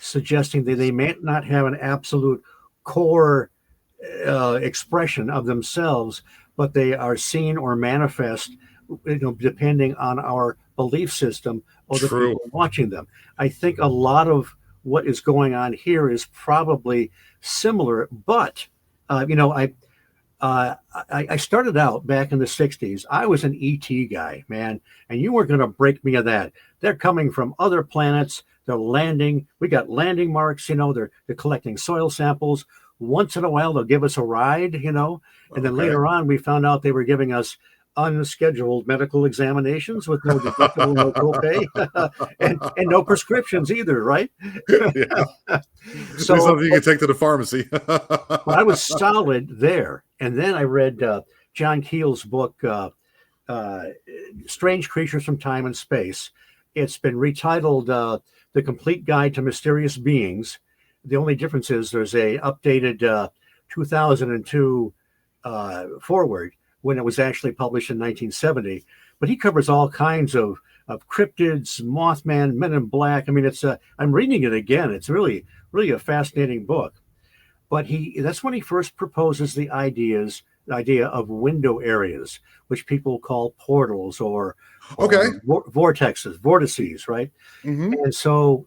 suggesting that they may not have an absolute core expression of themselves, but they are seen or manifest, depending on our belief system or the True. people watching them. I think a lot of what is going on here is probably similar, but I started out back in the 60s. I was an ET guy, man, and you weren't going to break me of that. They're coming from other planets. They're landing. We got landing marks, they're collecting soil samples. Once in a while, they'll give us a ride, and then later on, we found out they were giving us unscheduled medical examinations with no deductible, no copay, and no prescriptions either, right? Yeah. So something you can take to the pharmacy. I was solid there. And then I read John Keel's book, Strange Creatures from Time and Space. It's been retitled The Complete Guide to Mysterious Beings. The only difference is there's a updated 2002 forward when it was actually published in 1970. But he covers all kinds of cryptids, Mothman, Men in Black. I mean, I'm reading it again. It's really, really a fascinating book. But that's when he first proposes the idea of window areas, which people call portals or vortices, right? Mm-hmm. And so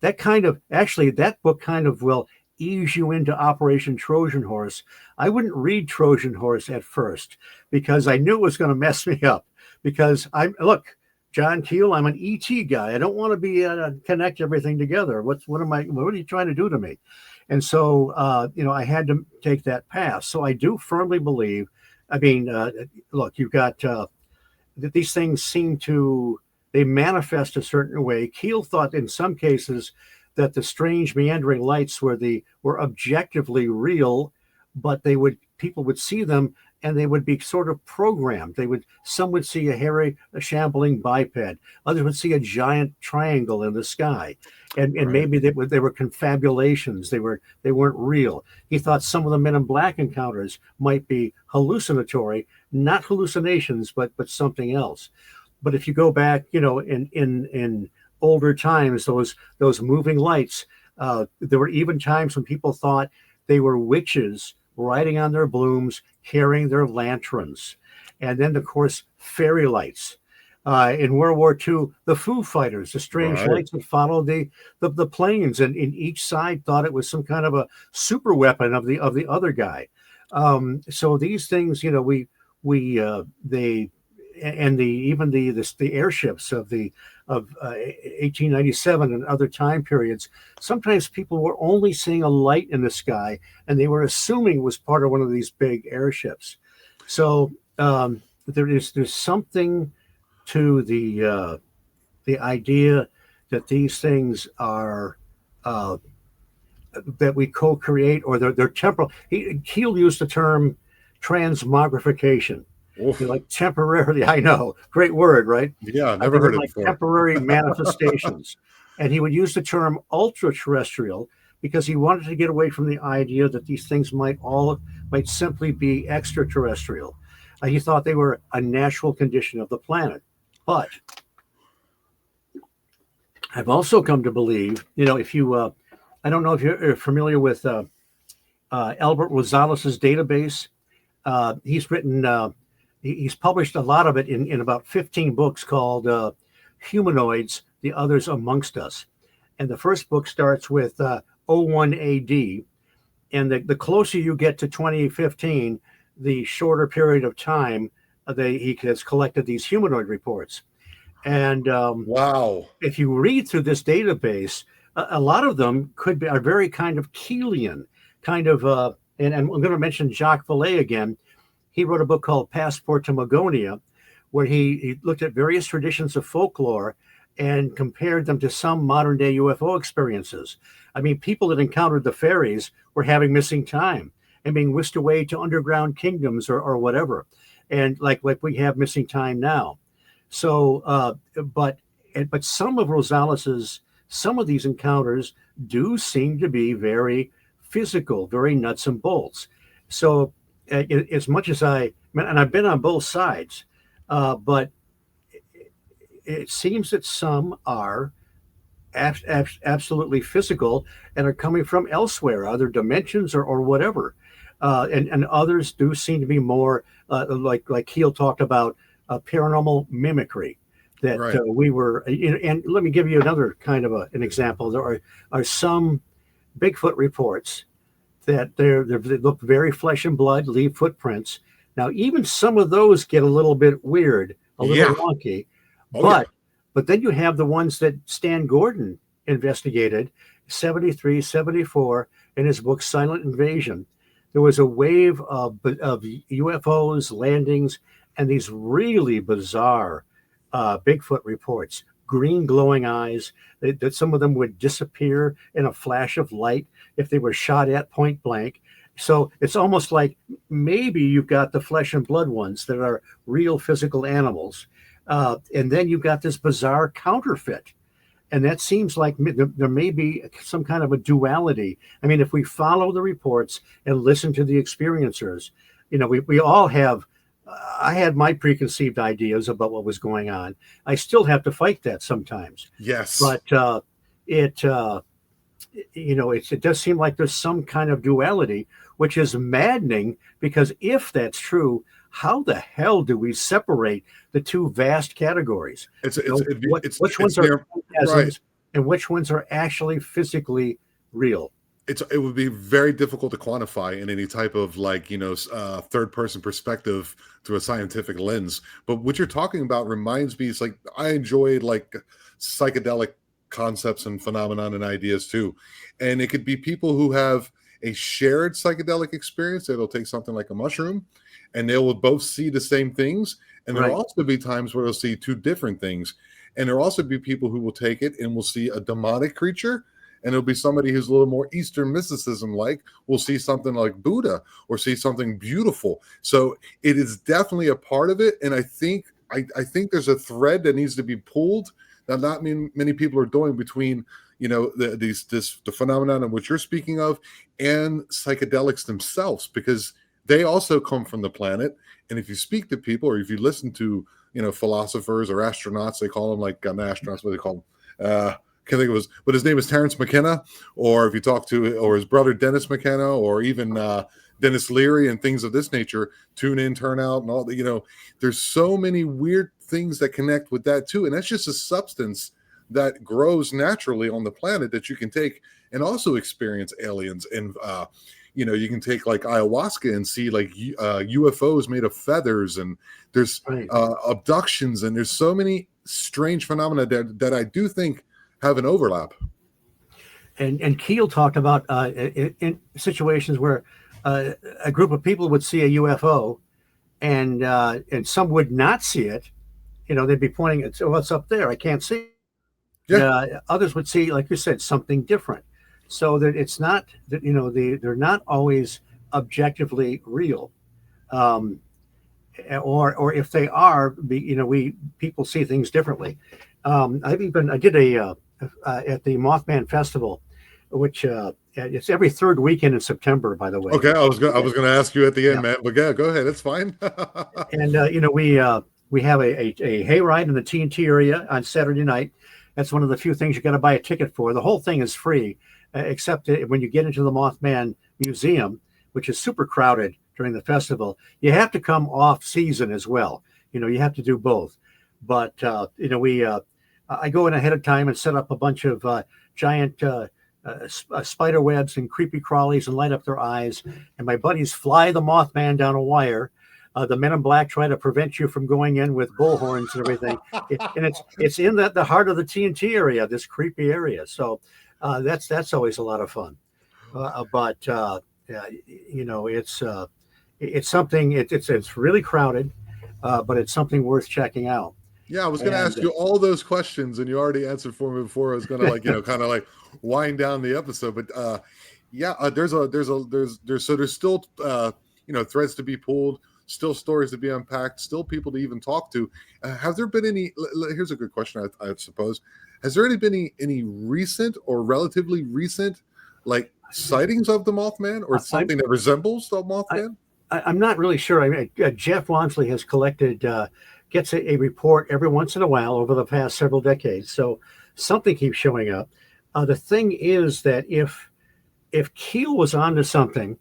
that book kind of will ease you into Operation Trojan Horse. I wouldn't read Trojan Horse at first because I knew it was going to mess me up. Because John Keel, I'm an ET guy. I don't want to be connect everything together. What are you trying to do to me? And so, I had to take that path. So I do firmly believe, you've got these things they manifest a certain way. Keel thought in some cases that the strange meandering lights were objectively real, but people would see them and they would be sort of programmed. Some would see a shambling biped, others would see a giant triangle in the sky, and right. Maybe they were confabulations. They weren't real. He thought some of the Men in Black encounters might be hallucinatory, not hallucinations, but something else. But if you go back, in older times, those moving lights, there were even times when people thought they were witches riding on their blooms, carrying their lanterns. And then, of course, fairy lights. In World War II, the Foo Fighters, the strange lights that followed the planes, and in each side thought it was some kind of a super weapon of the other guy. So these things, the airships of 1897 and other time periods, sometimes people were only seeing a light in the sky and they were assuming it was part of one of these big airships. So there's something to the idea that these things are that we co-create, or they're temporal. Keel used the term transmogrification. Like temporarily, I know, great word, right? Yeah, never heard it before. Temporary manifestations. And he would use the term ultra-terrestrial because he wanted to get away from the idea that these things might simply be extraterrestrial. He thought they were a natural condition of the planet. But I've also come to believe, if you, I don't know if you're familiar with Albert Rosales' database. He's written, he's published a lot of it in about 15 books called Humanoids, the Others Amongst Us. And the first book starts with 01 AD. And the closer you get to 2015, the shorter period of time he has collected these humanoid reports. And wow, if you read through this database, a lot of them are very kind of Keelian, kind of, and I'm going to mention Jacques Vallée again. he wrote a book called Passport to Magonia, where he looked at various traditions of folklore and compared them to some modern day UFO experiences. I mean, people that encountered the fairies were having missing time and being whisked away to underground kingdoms or whatever. And like we have missing time now. So, but some of these encounters do seem to be very physical, very nuts and bolts. So, as much as and I've been on both sides, but it seems that some are absolutely physical and are coming from elsewhere, other dimensions or whatever. And others do seem to be more like Keel talked about paranormal mimicry. That Right. we were, and let me give you another kind of an example. There are some Bigfoot reports that they look very flesh and blood, leave footprints. Now, even some of those get a little bit weird, a little Yeah. wonky, Oh, yeah. but then you have the ones that Stan Gordon investigated, 73, 74, in his book Silent Invasion. There was a wave of UFOs, landings, and these really bizarre Bigfoot reports. Green glowing eyes, that some of them would disappear in a flash of light if they were shot at point blank. So it's almost like maybe you've got the flesh and blood ones that are real physical animals. And then you've got this bizarre counterfeit. And that seems like there may be some kind of a duality. I mean, if we follow the reports and listen to the experiencers, we all have, I had my preconceived ideas about what was going on. I still have to fight that sometimes. Yes. But it does seem like there's some kind of duality, which is maddening, because if that's true, how the hell do we separate the two vast categories? Which ones are phantasms and which ones are actually physically real? It would be very difficult to quantify in any type of third person perspective through a scientific lens. But what you're talking about reminds me, it's like I enjoy like psychedelic concepts and phenomenon and ideas too. And it could be people who have a shared psychedelic experience. It'll take something like a mushroom and they will both see the same things. And there'll also be times where they'll see two different things. And there'll also be people who will take it and will see a demonic creature. And it'll be somebody who's a little more Eastern mysticism like, will see something like Buddha or see something beautiful. So it is definitely a part of it. And I think there's a thread that needs to be pulled that not many people are doing between, the phenomenon of what you're speaking of and psychedelics themselves, because they also come from the planet. And if you speak to people or if you listen to, philosophers or astronauts, they call them not astronauts, what they call them. Can't think of but his name is Terrence McKenna, or if you talk to, or his brother Dennis McKenna, or even Dennis Leary and things of this nature, tune in, turn out, and all the, there's so many weird things that connect with that too. And that's just a substance that grows naturally on the planet that you can take and also experience aliens. And, you can take like ayahuasca and see like UFOs made of feathers, and there's abductions, and there's so many strange phenomena that I do think have an overlap. And Keel talked about in situations where a group of people would see a UFO, and some would not see it. They'd be pointing at, what's up there? I can't see. Yeah. Others would see, like you said, something different. So that it's not that they're not always objectively real, or if they are, people see things differently. I did at the Mothman Festival, which it's every third weekend in September, by the way. Okay, I was gonna ask you at the end, man, but yeah, go ahead, it's fine. And we have a hayride in the TNT area on Saturday night. That's one of the few things you got to buy a ticket for. The whole thing is free, except when you get into the Mothman Museum, which is super crowded during the festival. You have to come off season as well. You have to do both. But I go in ahead of time and set up a bunch of giant spider webs and creepy crawlies and light up their eyes. And my buddies fly the Mothman down a wire. The men in black try to prevent you from going in with bullhorns and everything. And it's in the heart of the TNT area, this creepy area. So that's always a lot of fun. But it's it's something. It's really crowded, but it's something worth checking out. Yeah, I was going to ask And you all those questions, and you already answered for me before I was going to like kind of like wind down the episode. But yeah, there's still threads to be pulled, still stories to be unpacked, still people to even talk to. Have there been any? Here's a good question, I suppose. Has there been any recent or relatively recent like sightings of the Mothman or I, something that resembles the I, Mothman? I'm not really sure. I mean, Jeff Wamsley has collected, gets a report every once in a while over the past several decades. So something keeps showing up. The thing is that if Keel was onto something,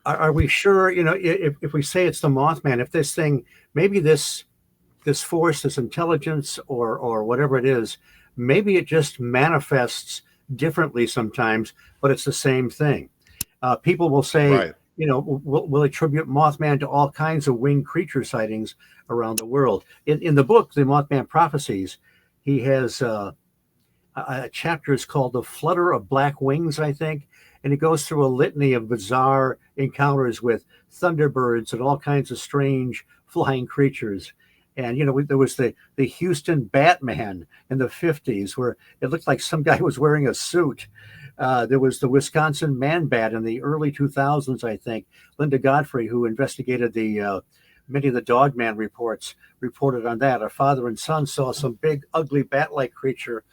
are we sure? You know, if we say it's the Mothman, if this thing, maybe this force, this intelligence, or whatever it is, maybe it just manifests differently sometimes, but it's the same thing. People will say, Right. you know, will attribute Mothman to all kinds of winged creature sightings around the world. In the book, the Mothman Prophecies, he has a chapter is called "The Flutter of Black Wings," I think, and it goes through a litany of bizarre encounters with thunderbirds and all kinds of strange flying creatures. And you know, there was the Houston Batman in the '50s, where it looked like some guy was wearing a suit. There was the Wisconsin Man Bat in the early 2000s, I think. Linda Godfrey, who investigated the many of the Dogman reports, reported on that. A father and son saw some big, ugly bat-like creature,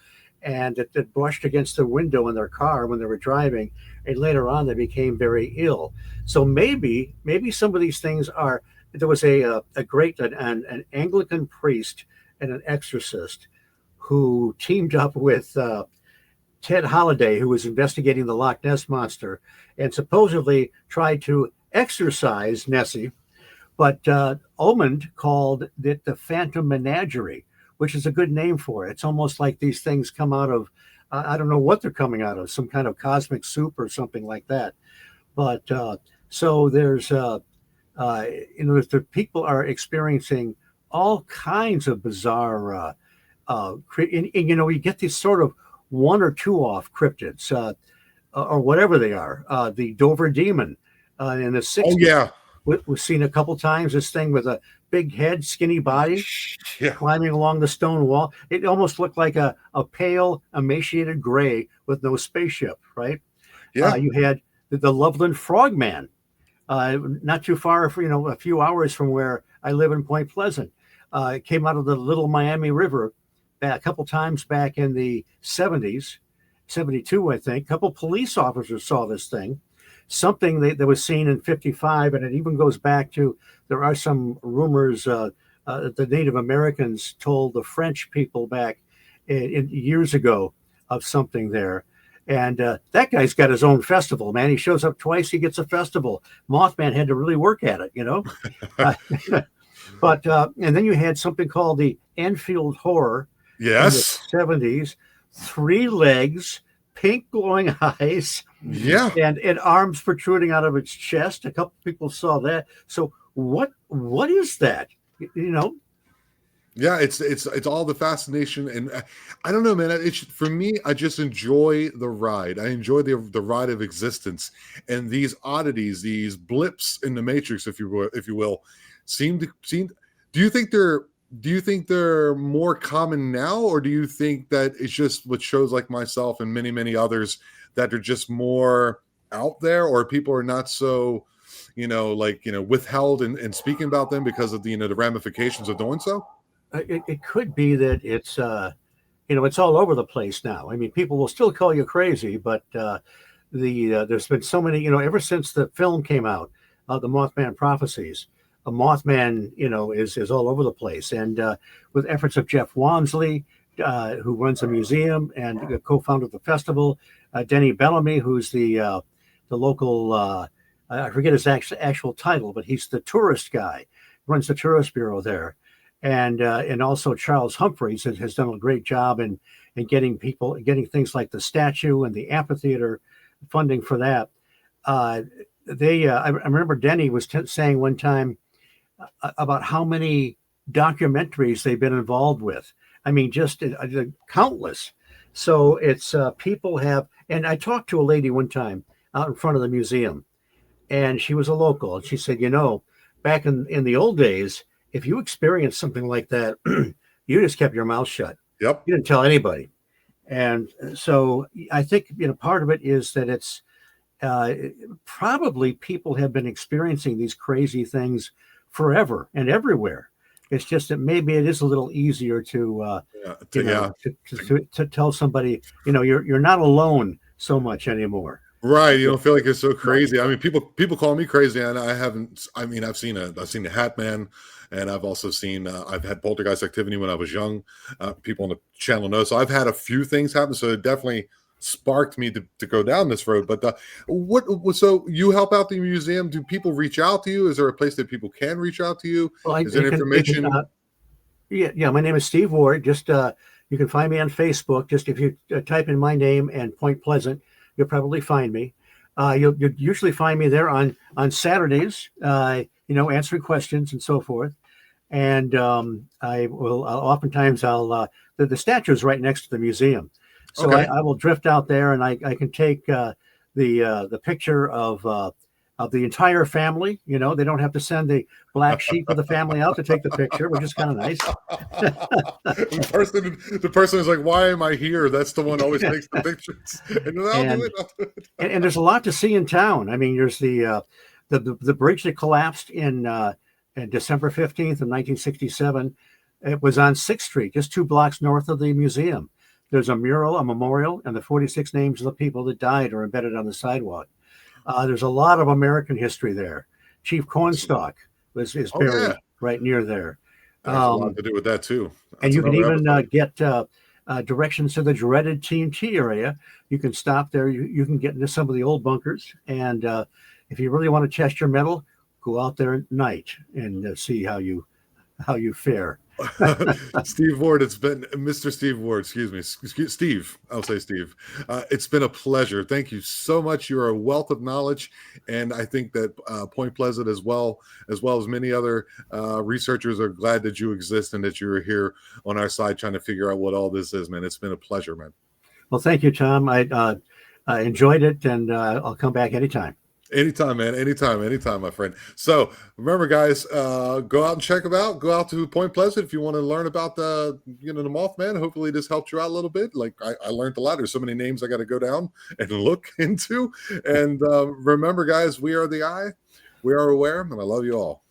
and it brushed against the window in their car when they were driving. And later on, they became very ill. So maybe some of these things are. There was a great an Anglican priest and an exorcist who teamed up with Ted Holliday, who was investigating the Loch Ness monster, and supposedly tried to exorcise Nessie, but Omond called it the Phantom Menagerie, which is a good name for it. It's almost like these things come out of, I don't know what they're coming out of, some kind of cosmic soup or something like that. But so there's, the people are experiencing all kinds of bizarre, and, you know, you get these sort of one or two off cryptids, or whatever they are. The Dover Demon in the Oh 60s yeah, was seen a couple times. This thing with a big head, skinny body, yeah, climbing along the stone wall. It almost looked like a pale, emaciated gray with no spaceship, right? yeah. You had the Loveland Frogman, not too far, a few hours from where I live in Point Pleasant. It came out of the Little Miami River a couple times back in the 70s, 72, I think. A couple police officers saw this thing, something that was seen in 55, and it even goes back to, there are some rumors the Native Americans told the French people back in years ago of something there. And that guy's got his own festival, man. He shows up twice, he gets a festival. Mothman had to really work at it, you know. uh, but and then you had something called the Enfield Horror in the Yes. 70s. 3 legs, pink glowing eyes, Yeah. and arms protruding out of its chest. A couple people saw that. So what is that? You know, Yeah, it's all the fascination, and I don't know, man. It's for me. I just enjoy the ride. I enjoy the ride of existence, and these oddities, these blips in the matrix, if you will, seem. Do you think they're more common now, or do you think that it's just with shows like myself and many others that are just more out there, or people are not so, withheld and speaking about them because of the ramifications of doing so? it could be that it's it's all over the place now. I mean, people will still call you crazy, but there's been so many, ever since the film came out, the Mothman Prophecies. A Mothman, is all over the place, and with efforts of Jeff Wamsley, who runs a museum and co-founded the festival, Denny Bellamy, who's the local, I forget his actual title, but he's the tourist guy, runs the tourist bureau there, and also Charles Humphreys has done a great job in getting things like the statue and the amphitheater funding for that. I remember Denny was saying one time about how many documentaries they've been involved with. I mean, just countless. So it's people have, and I talked to a lady one time out in front of the museum, and she was a local. And she said, back in the old days, if you experienced something like that, you just kept your mouth shut. Yep. You didn't tell anybody. And so I think, part of it is that it's probably people have been experiencing these crazy things forever and everywhere. It's just that maybe it is a little easier to tell somebody, you're not alone so much anymore. Right. You don't feel like it's so crazy. I mean, people call me crazy, and I haven't. I mean, I've seen the Hat Man, and I've also seen. I've had poltergeist activity when I was young. People on the channel know. So I've had a few things happen. So it definitely sparked me to go down this road. But so you help out the museum? Do people reach out to you? Is there a place that people can reach out to you? Well, is there information? Yeah. My name is Steve Ward. Just you can find me on Facebook. Just if you type in my name and Point Pleasant, you'll probably find me. You'll usually find me there on Saturdays, answering questions and so forth. And I will oftentimes the statue is right next to the museum, so Okay. I will drift out there, and I can take the picture of the entire family. They don't have to send the black sheep of the family out to take the picture, which is kind of nice. The person is like, "Why am I here?" That's the one who always takes the pictures. And I'll do it. And there's a lot to see in town. I mean, there's the bridge that collapsed in December 15th of 1967. It was on 6th Street, just 2 blocks north of the museum. There's a memorial, and the 46 names of the people that died are embedded on the sidewalk. There's a lot of American history there. Chief Cornstalk is buried right near there. There's a lot to do with that too. And you can even get directions to the dreaded TNT area. You can stop there. You can get into some of the old bunkers. And if you really want to test your mettle, go out there at night and see how you fare. Steve Ward, it's been Mr. Steve Ward, excuse me, Steve, I'll say Steve. It's been a pleasure. Thank you so much. You're a wealth of knowledge, and I think that Point Pleasant as well as many other researchers are glad that you exist and that you're here on our side trying to figure out what all this is, man. It's been a pleasure, man. Well, thank you, Tom. I enjoyed it, and I'll come back anytime. Anytime, man. Anytime, my friend. So remember, guys, go out and check them out. Go out to Point Pleasant if you want to learn about the Mothman. Hopefully this helped you out a little bit. Like I learned a lot. There's so many names I got to go down and look into. And remember, guys, we are the Eye. We are aware, and I love you all.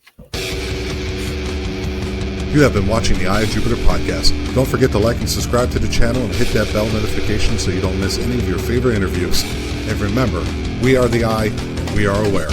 You have been watching the Eye of Jupiter podcast. Don't forget to like and subscribe to the channel and hit that bell notification so you don't miss any of your favorite interviews. And remember, we are the Eye, and we are aware.